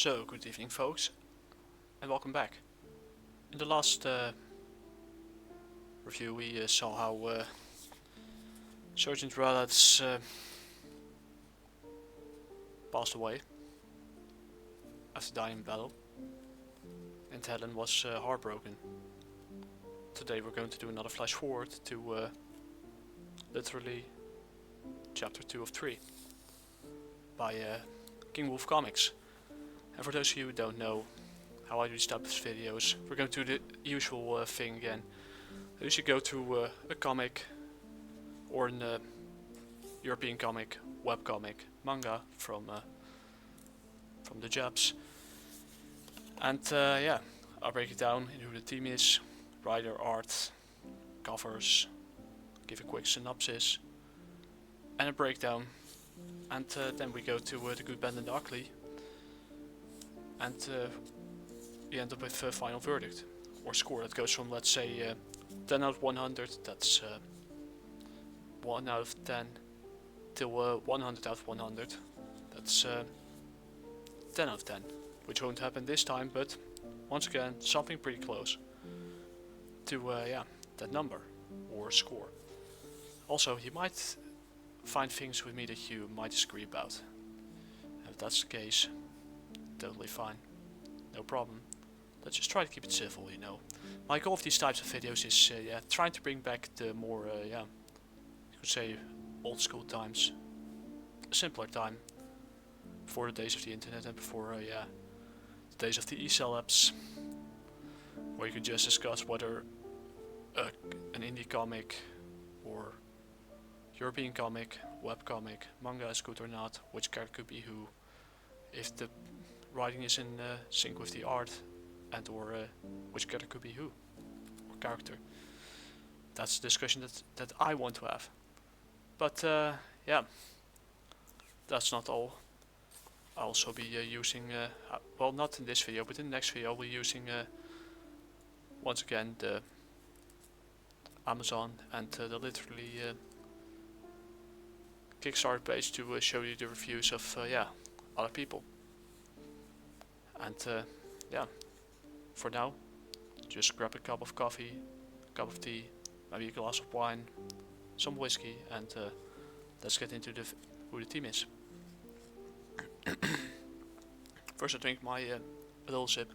So, good evening folks, and welcome back. In the last review we saw how Sergeant Rallad's passed away after dying in battle, and Helen was heartbroken. Today we're going to do another flash forward to literally chapter 2 of 3 by Globalcomix. And for those of you who don't know how I do these types of videos, we're going to do the usual thing again. I usually go to a comic or an European comic, webcomic, manga from the Japs, and yeah, I'll break it down in who the team is, writer, art, covers, give a quick synopsis and a breakdown, and then we go to the good, bad and the ugly, and we end up with a final verdict or score that goes from, let's say, 10 out of 100, that's 1 out of 10, till 100 out of 100, that's 10 out of 10, which won't happen this time, but once again something pretty close to yeah, that number or score. Also, you might find things with me that you might disagree about. If that's the case, totally fine, no problem. Let's just try to keep it civil, you know. My goal of these types of videos is yeah, trying to bring back the more yeah, you could say old school times, a simpler time, before the days of the internet and before yeah, the days of the e-cell apps, where you could just discuss whether an indie comic or European comic, webcomic, manga is good or not, which character could be who, if the writing is in sync with the art, and or which character could be who, or character. That's the discussion that I want to have. But yeah, that's not all. I'll also be using, well, not in this video, but in the next video I'll be using once again the Amazon and the literally Kickstarter page to show you the reviews of yeah, other people. And yeah, for now, just grab a cup of coffee, cup of tea, maybe a glass of wine, some whiskey, and let's get into who the team is. First I drink my a little sip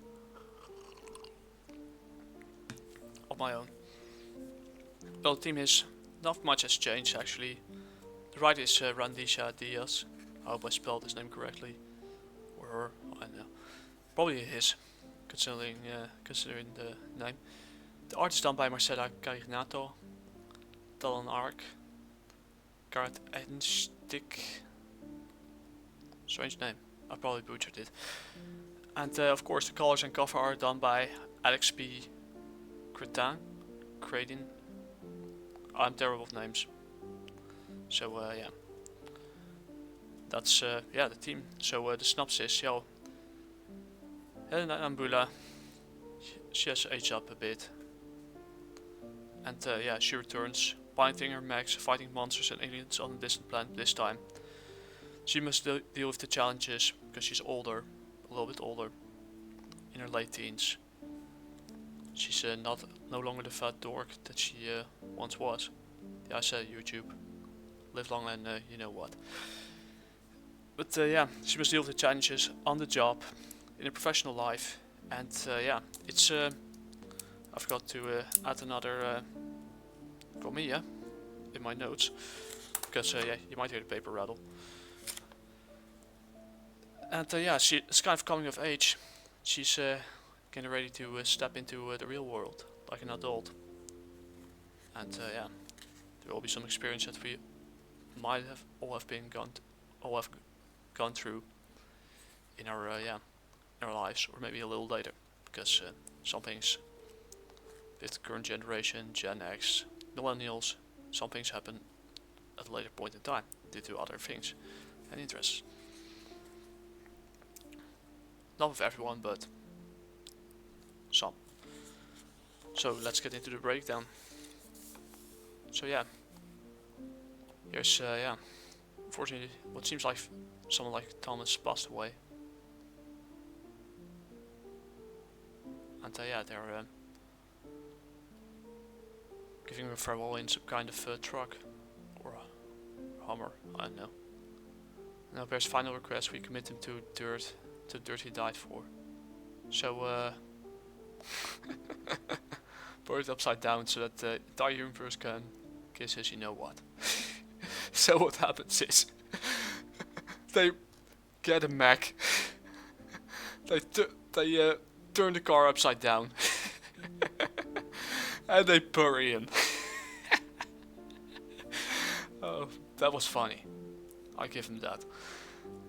of my own. Well, the team is, not much has changed actually. The writer is Randisha Diaz, I hope I spelled his name correctly, or her, I don't know, probably his, considering the name. The art is done by Marcela Carignato, Talon Arc, Gareth Edenstick, strange name, I probably butchered it. And of course the colors and cover are done by Alex P. Cradin. I'm terrible with names. So yeah, that's yeah, the team. So the synopsis, yo, Helen Arambula, she has aged up a bit, and yeah, she returns, piloting her mechs, fighting monsters and aliens on a distant planet this time. She must deal with the challenges because she's older, a little bit older, in her late teens. She's no longer the fat dork that she once was. Yeah, I said YouTube. Live long and you know what. But yeah, she must deal with the challenges on the job, in her professional life, and yeah, it's I forgot to add another for me, yeah, in my notes, because yeah, you might hear the paper rattle. And yeah, it's kind of coming of age. She's getting ready to step into the real world like an adult, and yeah, there will be some experience that we might have all have gone through in our yeah, in our lives, or maybe a little later, because some things with the current generation, Gen X, millennials, some things happen at a later point in time due to other things and interests. Not with everyone, but some. So let's get into the breakdown. So yeah, here's yeah, unfortunately what seems like someone like Thomas passed away. And yeah, they're giving him a farewell in some kind of truck or a Hummer, I don't know. Now Bear's final request: we commit him to dirt, to the dirt he died for. So put it upside down so that the entire universe can kiss his you know what. So what happens is they get a mech, they turn the car upside down, and they bury him. Oh, that was funny. I give him that.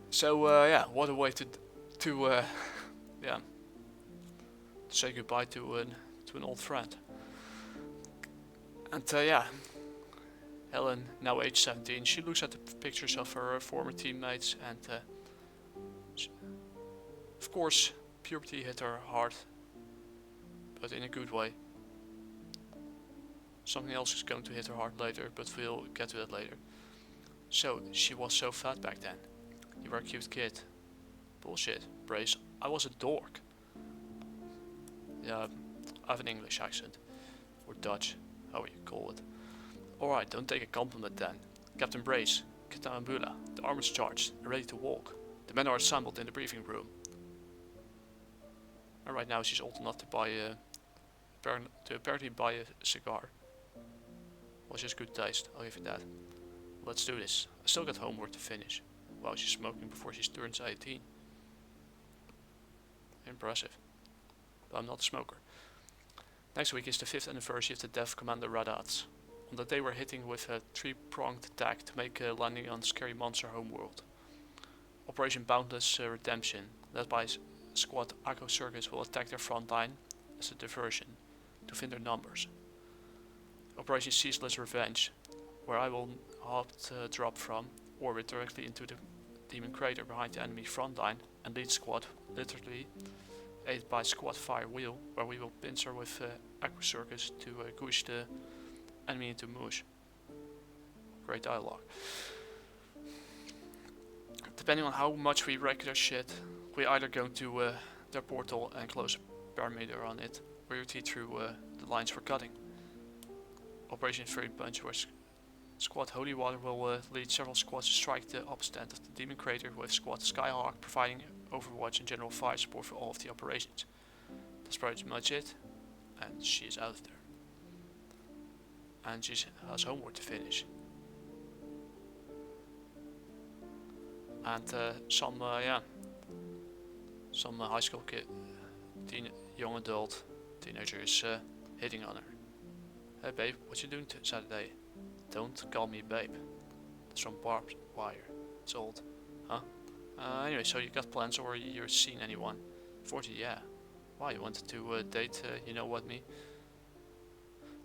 So yeah, what a way to yeah, say goodbye to an old friend. And yeah, Helen, now age 17, she looks at the pictures of her former teammates, and of course, puberty hit her hard, but in a good way. Something else is going to hit her hard later, but we'll get to that later. So, she was so fat back then. You were a cute kid. Bullshit, Brace. I was a dork. Yeah, I have an English accent. Or Dutch, however you call it. Alright, don't take a compliment then. Captain Brace, Captain Arambula, the arm is charged and ready to walk. The men are assembled in the briefing room. And right now she's old enough to buy apparently buy a cigar. Was just good taste, I'll give you that. Let's do this. I still got homework to finish. Wow, she's smoking before she turns 18. Impressive. But I'm not a smoker. Next week is the 5th anniversary of the death of Commander Radats. On that day we're hitting with a 3-pronged attack to make a landing on Scary Monster homeworld. Operation Boundless Redemption, led by Squad Aqua Circus, will attack their front line as a diversion to thin their numbers. Operation Ceaseless Revenge, where I will drop from orbit directly into the demon crater behind the enemy front line and lead squad, literally aided by Squad Fire Wheel, where we will pincer with Aqua Circus to goosh the enemy into mush. Great dialogue. Depending on how much we wreck their shit, we either go to their portal and close a parameter on it, or retreat through the lines we're cutting. Operation Fury Punch, where Squad Holy Water will lead several squads to strike the opposite end of the Demon Crater, with Squad Skyhawk providing overwatch and general fire support for all of the operations. That's pretty much it, and she is out of there. And she has homework to finish. And some high school kid, young adult, teenager is hitting on her. Hey babe, what you doing Saturday? Don't call me babe. That's from barbed wire. It's old. Huh? Anyway, so you got plans or you're seeing anyone? 40, yeah. Why, you wanted to date, you know what, me?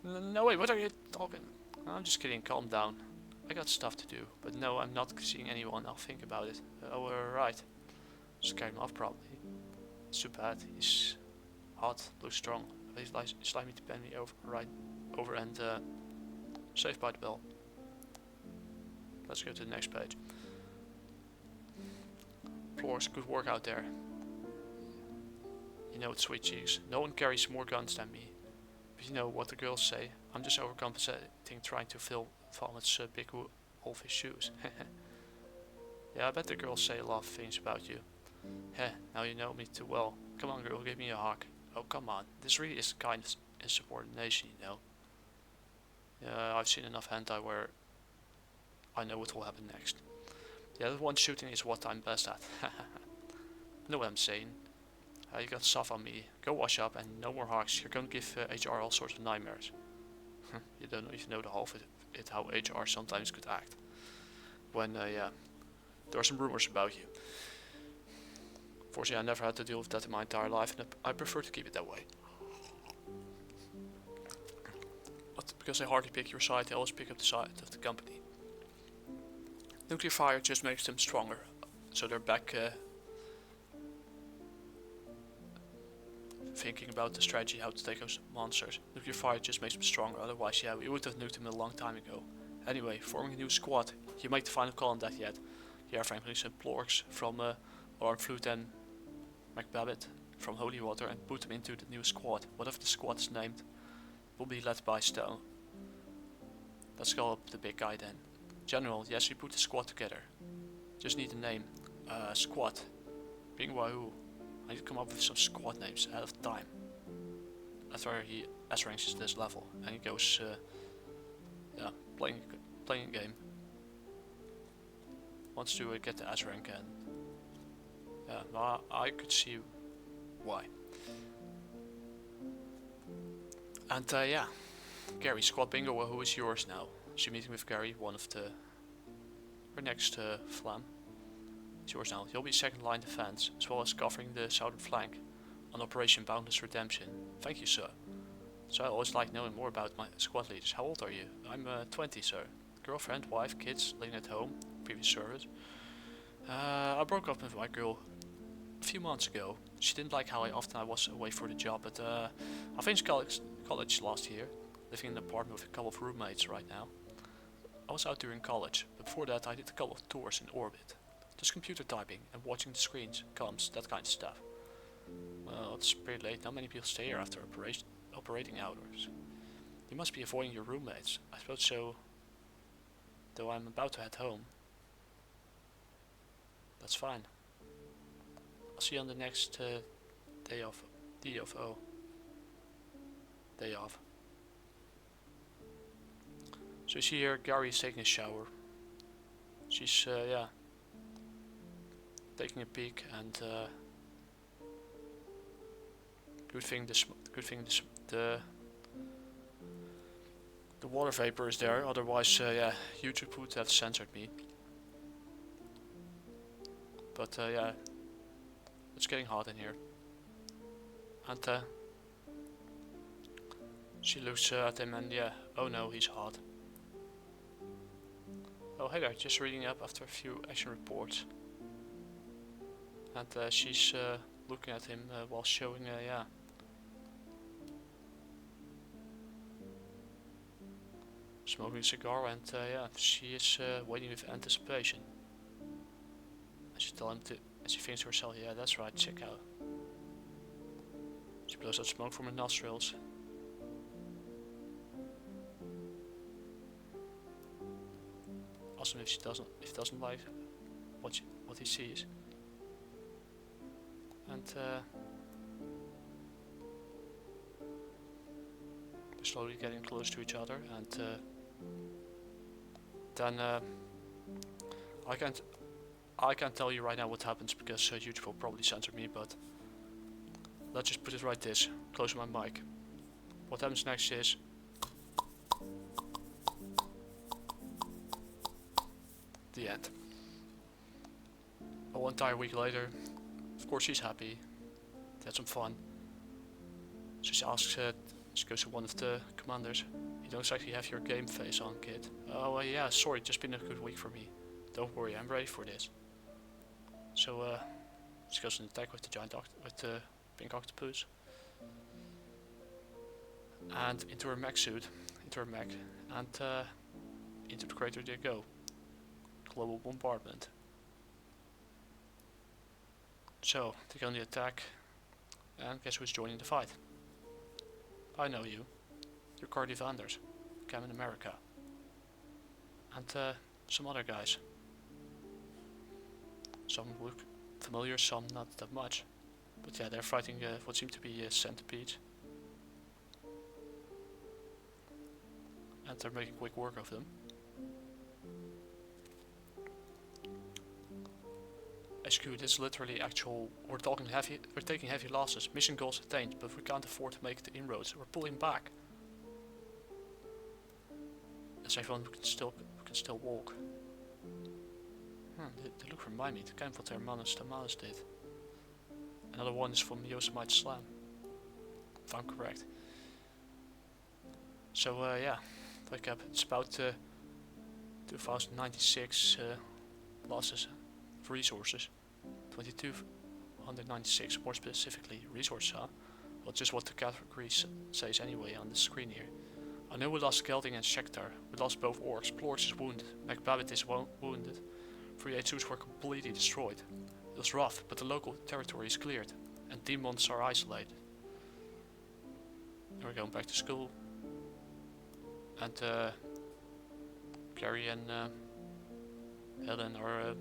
No, wait, what are you talking? I'm just kidding, calm down. I got stuff to do, but no, I'm not seeing anyone, I'll think about it. Oh, right. Scare him off, probably. It's too bad, he's hot, looks strong. He's likely to bend me over and saved by the bell. Let's go to the next page. Floors, good work out there. You know it's sweet cheeks. No one carries more guns than me. But you know what the girls say. I'm just overcompensating, trying to fill Vomit's big wolfish shoes. Yeah, I bet the girls say a lot of things about you. Heh, now you know me too well. Come on girl, give me a hug. Oh come on, this really is kind of insubordination, you know. Yeah, I've seen enough hentai where I know what will happen next. Yeah, that one shooting is what I'm best at. Know what I'm saying? You got stuff on me. Go wash up and no more hugs. You're gonna give HR all sorts of nightmares. You don't even know the half of it how HR sometimes could act. When, yeah, there are some rumors about you. Fortunately, I never had to deal with that in my entire life, and I prefer to keep it that way. But because they hardly pick your side, they always pick up the side of the company. Nuclear fire just makes them stronger, so they're back thinking about the strategy how to take those monsters. Nuclear fire just makes them stronger, otherwise yeah, we would have nuked them a long time ago. Anyway, forming a new squad. You make the final call on that yet? Yeah, frankly, some plorks from Alarm Flute and McBabbit from holy water and put them into the new squad. Whatever the squad is named will be led by Stone. Let's call up the big guy then. General, yes, we put the squad together. Just need a name. Squad. Bing Wahoo. I need to come up with some squad names ahead of time. After he S-ranks this level and he goes playing a game. Wants to get the S-rank and well, I could see why. And yeah, Gary, squad bingo, well, who is yours now? So you're meeting with Gary, one of the our next flam. It's yours now. You'll be second line defense, as well as covering the southern flank on Operation Boundless Redemption. Thank you, sir. So I always like knowing more about my squad leaders. How old are you? I'm 20, sir. Girlfriend, wife, kids, living at home, previous service. I broke up with my girl a few months ago. She didn't like how often I was away for the job, but I finished college last year, living in an apartment with a couple of roommates right now. I was out during college, but before that I did a couple of tours in orbit. Just computer typing and watching the screens, comms, that kind of stuff. Well, it's pretty late, not many people stay here after operating hours. You must be avoiding your roommates. I suppose so, though I'm about to head home. That's fine. I'll see you on the next day off. Day off. So you see here, Gary is taking a shower. She's yeah, taking a peek, and good thing the water vapor is there. Otherwise, yeah, YouTube would have censored me. But yeah, it's getting hot in here, and she looks at him and yeah, oh no, he's hot. Oh hey there, just reading up after a few action reports. And she's looking at him while showing, yeah, smoking a cigar, and yeah, she is waiting with anticipation. And she tells him to, and she thinks to herself, yeah, that's right, check out. She blows out smoke from her nostrils. Awesome if he doesn't like what he sees. And they're slowly getting close to each other, and then I can't tell you right now what happens because YouTube will probably censor me, but let's just put it right this, close my mic. What happens next is the end. A whole entire week later, of course she's happy, they had some fun. So she asks, she goes to one of the commanders, you don't exactly have your game face on, kid. Oh yeah, sorry, just been a good week for me. Don't worry, I'm ready for this. So she goes on attack with the with the pink octopus. And into her mech suit, into her mech, and into the crater they go. Global bombardment. So, they go on the attack, and guess who's joining the fight? I know you. You're Cardi Vanders, Cam in America. And some other guys. Some look familiar, some not that much. But yeah, they're fighting what seems to be centipedes. And they're making quick work of them. HQ, this is literally actual. We're taking heavy losses. Mission goals attained, but we can't afford to make the inroads. We're pulling back. As everyone can still walk. They look remind me. The kind of what their Hermanos Tamales did. Another one is from Yosemite Slam, if I'm correct. So yeah, wake up. It's about 2096 losses of resources. 2296 more specifically resources, huh? Well, just what the category says anyway on the screen here. I know we lost Gelding and Shektar. We lost both orcs. Plorch is wounded. McBabbit is wounded. 382s were completely destroyed. It was rough, but the local territory is cleared. and demons are isolated. And we're going back to school. And Gary and Helen are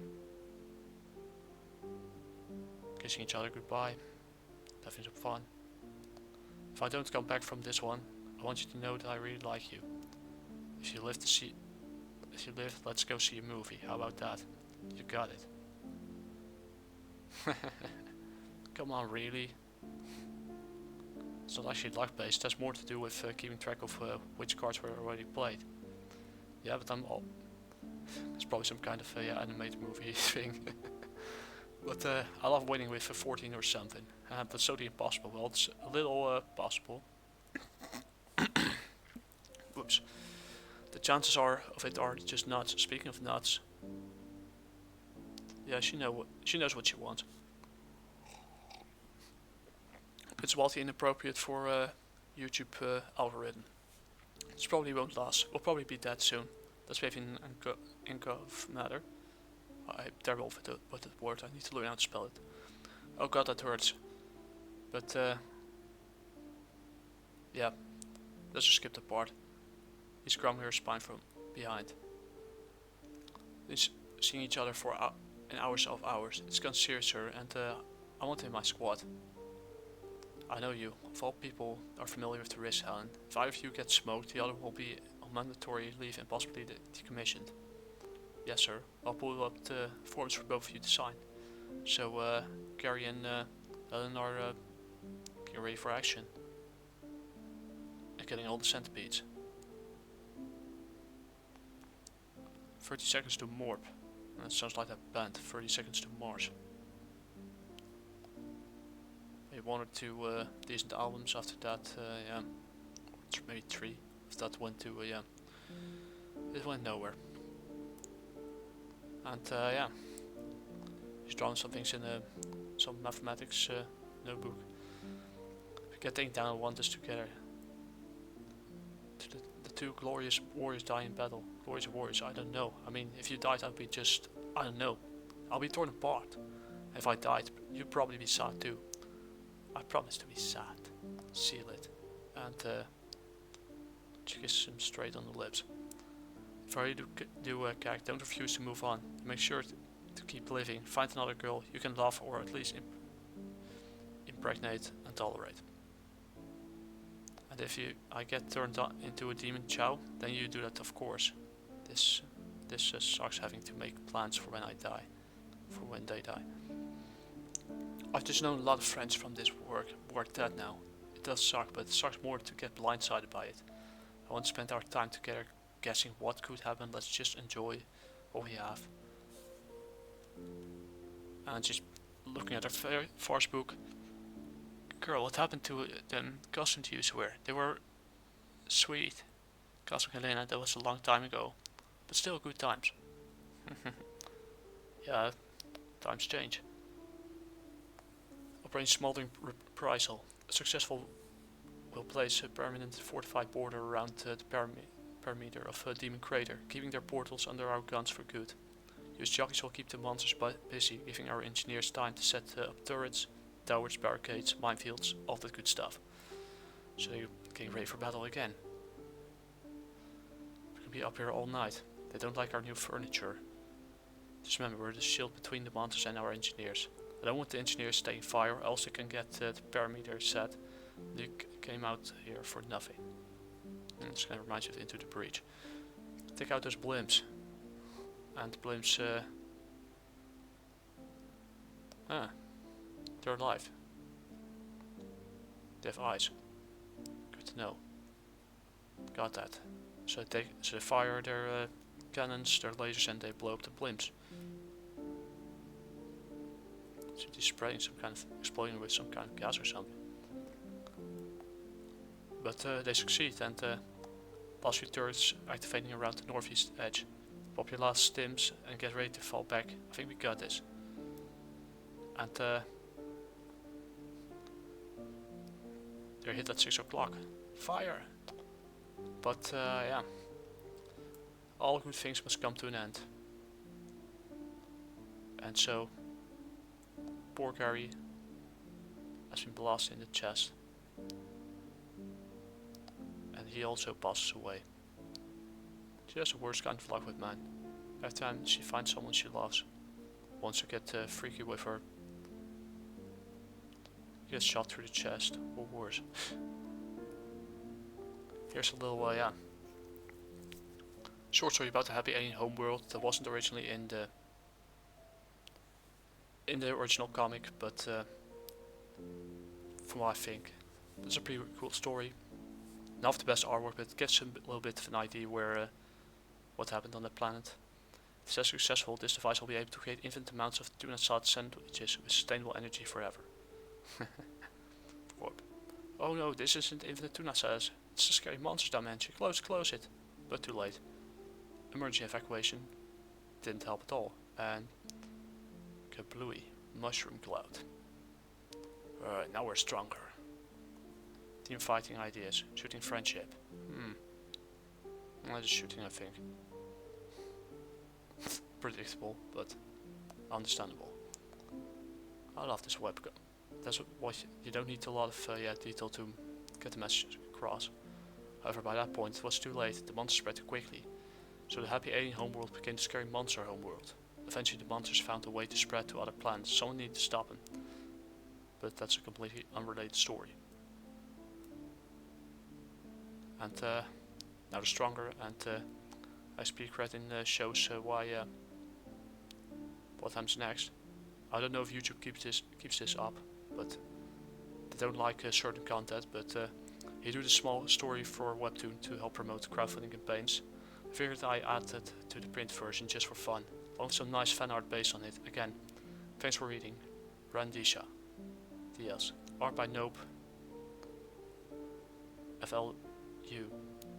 kissing each other goodbye, having some fun. If I don't come back from this one, I want you to know that I really like you. If you live, let's go see a movie. How about that? You got it. Come on, really? It's not actually luck based. That's more to do with keeping track of which cards were already played. Yeah, but it's probably some kind of animated movie thing. But I love winning with 14 or something. That's totally impossible. Well, it's a little possible. Whoops. The chances of it are just nuts. Speaking of nuts, yeah, she knows what she wants. It's wildly inappropriate for YouTube algorithm. This probably won't last. We'll probably be dead soon. That's within of matter. I'm terrible with the word. I need to learn how to spell it. Oh god, that hurts. But yeah, let's just skip the part. He's grabbing her spine from behind. They're seeing each other for hours of hours. It's gone seriouser, and I want him in my squad. I know you. Of all people are familiar with the risk, Helen. If either of you gets smoked, the other will be on mandatory leave and possibly decommissioned. Yes, sir. I'll pull up the forms for both of you to sign. So, Gary and Helen are getting ready for action. And getting all the centipedes. 30 seconds to Morp. That sounds like that band. 30 seconds to Mars. Maybe one or two decent albums after that, yeah. Or maybe 3. If that went to, yeah. It went nowhere. And yeah. He's drawing some things in some mathematics notebook. If we get things down, I want us together. The two glorious warriors die in battle. Glorious warriors, I don't know. I mean, if you died, I'd be just, I don't know. I'll be torn apart. If I died, you'd probably be sad too. I promise to be sad. Seal it. And she kisses him straight on the lips. If I do Kak, don't refuse to move on. Make sure to keep living. Find another girl you can love or at least impregnate and tolerate. And if I get turned into a demon chow, then you do that, of course. This sucks having to make plans for when I die, for when they die. I've just known a lot of friends from this work who are dead now. It does suck, but it sucks more to get blindsided by it. I won't spend our time together guessing what could happen. Let's just enjoy what we have. And just looking at her farce book. Girl, what happened to them costumes you used to wear? They were sweet. Cosmic Helena, that was a long time ago. But still good times. Yeah, times change. Operation Smoldering Reprisal. Successful will place a permanent fortified border around the perimeter of Demon Crater, keeping their portals under our guns for good. Use jockeys will keep the monsters busy, giving our engineers time to set up turrets, towers, barricades, minefields, all that good stuff. So you're getting ready for battle again. We're gonna be up here all night. They don't like our new furniture. Just remember, we're the shield between the monsters and our engineers. I don't want the engineers staying fire, else they can get the perimeter set. They came out here for nothing. And it's gonna remind you of Into the Breach. Take out those blimps. And the blimps, they're alive. They have eyes. Good to know. Got that. So they fire their cannons, their lasers, and they blow up the blimps. So he's spraying some kind of, exploding with some kind of gas or something. But they succeed, and last few turrets activating around the northeast edge. Pop your last stims and get ready to fall back. I think we got this. And they're hit at 6 o'clock. Fire! But yeah, all good things must come to an end. And so, poor Gary has been blasted in the chest. And he also passes away. She has the worst kind of luck with men. Every time she finds someone she loves, wants to get freaky with her, he gets shot through the chest, or worse. Here's a little, short story about the happy alien homeworld that wasn't originally in the original comic, but from what I think, it's a pretty cool story. Not the best artwork, but it gives a little bit of an idea where what happened on the planet. If it says successful, this device will be able to create infinite amounts of tuna salad sandwiches with sustainable energy forever. Oh no, this isn't infinite tuna salad. It's a scary monster dimension. Close it. But too late. Emergency evacuation didn't help at all. And kablooey, mushroom cloud. Alright, now we're stronger. Team fighting ideas, shooting friendship. Just shooting, I think. Predictable, but understandable. I love this webcam. That's what you don't need a lot of detail to get the message across. However, by that point it was too late. The monster spread too quickly. So the happy alien homeworld became the scary monster homeworld. Eventually the monsters found a way to spread to other planets. Someone needed to stop them. But that's a completely unrelated story. And now they're stronger, and I speak right in shows why what happens next. I don't know if YouTube keeps this up, but they don't like certain content. But he do the small story for Webtoon to help promote crowdfunding campaigns. I figured I add it to the print version just for fun, along with some nice fan art based on it. Again, thanks for reading. Brandisha. DS. Art by Nope. FLU.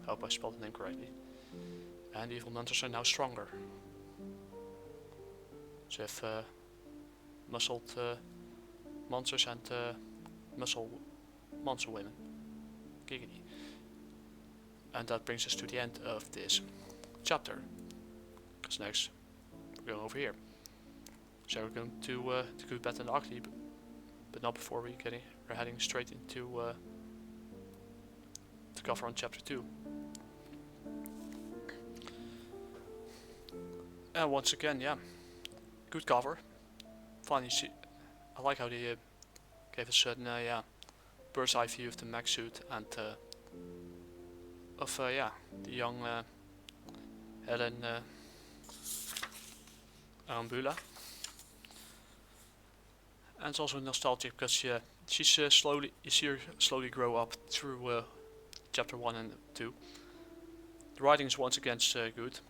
Hope I spelled the name correctly. And the evil monsters are now stronger. So if muscled monsters and muscle monster women. Giggity. And that brings us to the end of this chapter. Because next we're going over here. So we're going to the good, bad and ugly, but not before we're heading straight into the cover on chapter 2. And once again, yeah, good cover. Finally, I like how they gave a certain bird's eye view of the mech suit and of the young Helen Arambula. And it's also nostalgic because she's you see her slowly grow up through chapter 1 and 2. The writing is once again good.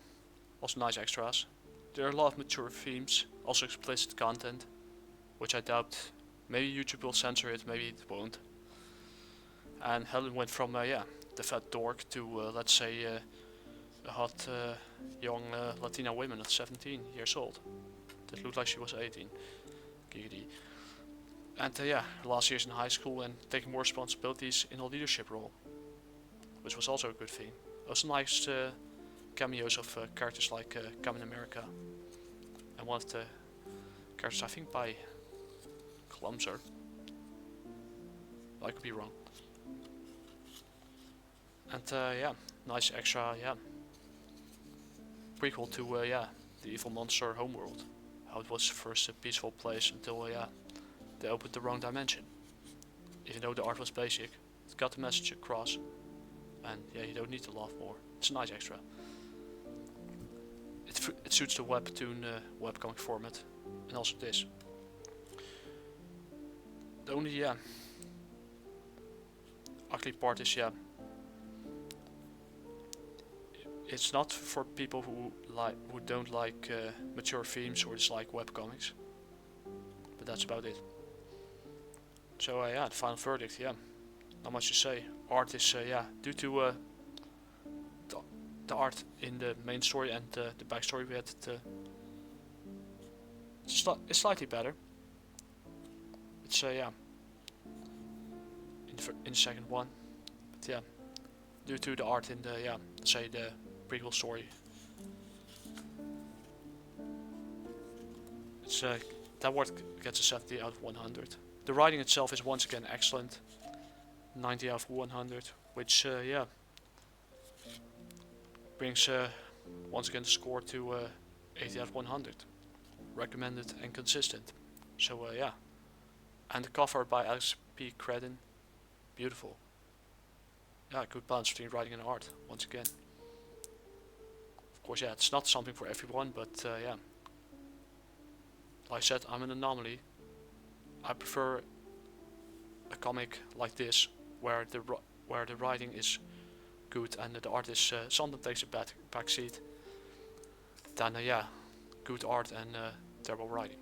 Also nice extras. There are a lot of mature themes, also explicit content, which I doubt. Maybe YouTube will censor it, maybe it won't. And Helen went from the fat dork to let's say a hot young Latina woman of 17 years old. That looked like she was 18. Giggity. And last year's in high school and taking more responsibilities in a leadership role, which was also a good thing. Also nice cameos of characters like Captain America, and one of the characters I think by Clumser. I could be wrong. And nice extra prequel to the evil monster homeworld. How it was first a peaceful place until they opened the wrong dimension. Even though the art was basic, it got the message across. And you don't need to laugh more. It's a nice extra. It suits the Webtoon webcomic format, and also this. The only ugly part is it's not for people who don't like mature themes or dislike webcomics. But that's about it. So the final verdict, not much to say. Art is due to the art in the main story and the backstory we had it's slightly better. It's in the second one, but due to the art in the say the prequel story, it's that word gets a 70 out of 100. The writing itself is once again excellent, 90 out of 100, which yeah, brings once again the score to 80 out of 100. Recommended and consistent. So yeah, and the cover by Alex P. Credin, beautiful. Yeah, good balance between writing and art, once again. Of course, yeah, it's not something for everyone, but yeah. Like I said, I'm an anomaly. I prefer a comic like this, where the writing is good and the art is sometimes takes a back seat. Then yeah, good art and terrible writing.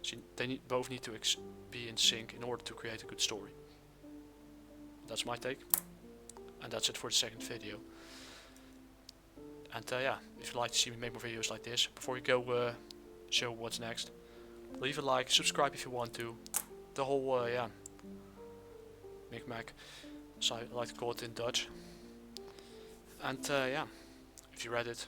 So they both need to be in sync in order to create a good story. That's my take, and that's it for the second video. And yeah, if you'd like to see me make more videos like this, before you go show what's next, leave a like, subscribe if you want to. The whole yeah, mech, so I like to call it in Dutch. And yeah, if you read it,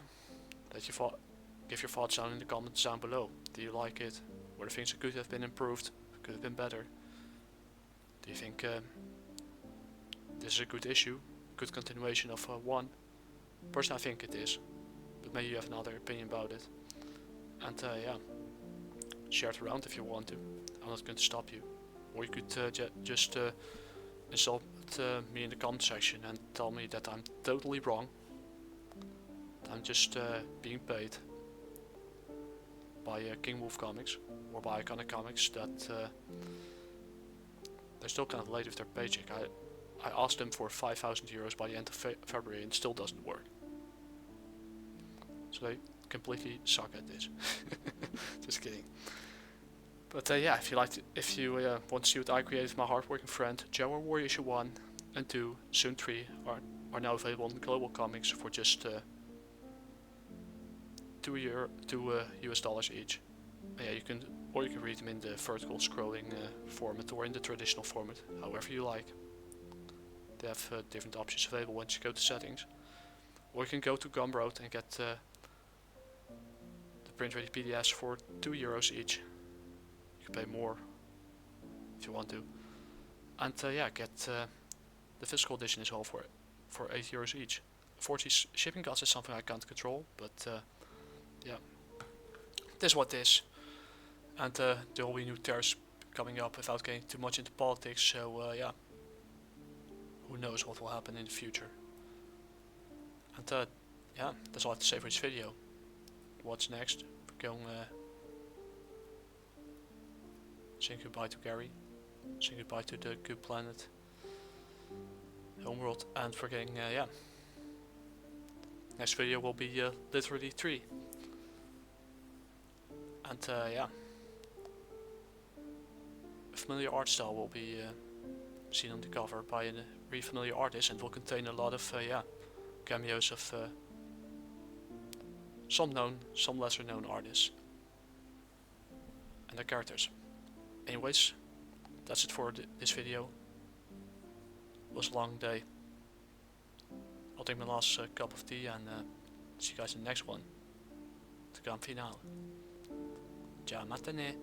give your thoughts down in the comments down below. Do you like it? Were there things that could have been improved? Could have been better? Do you think this is a good issue? Good continuation of 1? Personally, I think it is, but maybe you have another opinion about it. And yeah, share it around if you want to. I'm not going to stop you. Or you could just insult me in the comment section and tell me that I'm totally wrong. I'm just being paid by King Wolf Comics or by Iconic Comics that they're still kind of late with their paycheck. I asked them for 5,000 euros by the end of February and it still doesn't work. So they completely suck at this. Just kidding. But yeah, if you want to see what I created with my hardworking friend, Jaguar Warrior issue 1 and 2, soon 3 are now available on Globalcomix for just $2 US each. And yeah, you can read them in the vertical scrolling format or in the traditional format, however you like. They have different options available once you go to settings. Or you can go to Gumroad and get the print ready PDFs for €2 each. You can pay more if you want to. And yeah, get the physical edition as well for €8 each. Unfortunately, shipping costs is something I can't control, but yeah, this is what it is. And there will be new tariffs coming up without getting too much into politics, so yeah, who knows what will happen in the future. And yeah, that's all I have to say for this video. What's next? We're going saying goodbye to Gary, saying goodbye to the good planet, homeworld, and we're getting yeah, next video will be literally 3. And yeah, a familiar art style will be seen on the cover by a really familiar artist, and will contain a lot of yeah, cameos of some known, some lesser known artists and their characters. Anyways, that's it for this video. It was a long day. I'll take my last cup of tea and see you guys in the next one. Het grand finale. Ciao matane.